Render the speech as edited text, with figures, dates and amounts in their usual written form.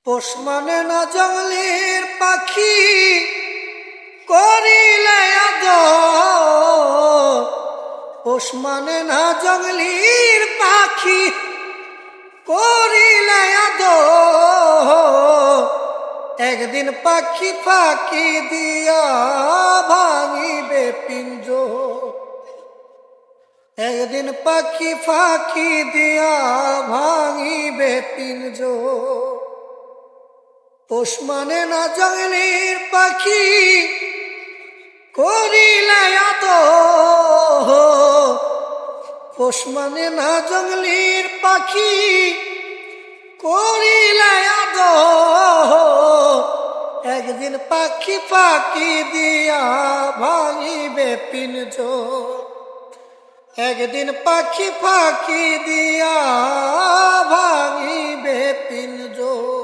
পোষ মানে না জঙ্গলের পাখি করিলে আদর। পোষ মানে না জঙ্গলের পাখি করিলে আদর। একদিন পাখি ফাঁকি দিয়া ভাঙিবে পিঞ্জর। একদিন পাখি ফাঁকি দিয়া ভাঙিবে পিঞ্জর। পোষ মানে না জঙ্গলের পাখি করিলে আদর। পোষ মানে না জঙ্গলের পাখি করিলে আদর। একদিন পাখি ফাঁকি দিয়া ভাঙিবে পিঞ্জর। একদিন পাখি ফাঁকি দিয়া ভাঙিবে পিঞ্জর।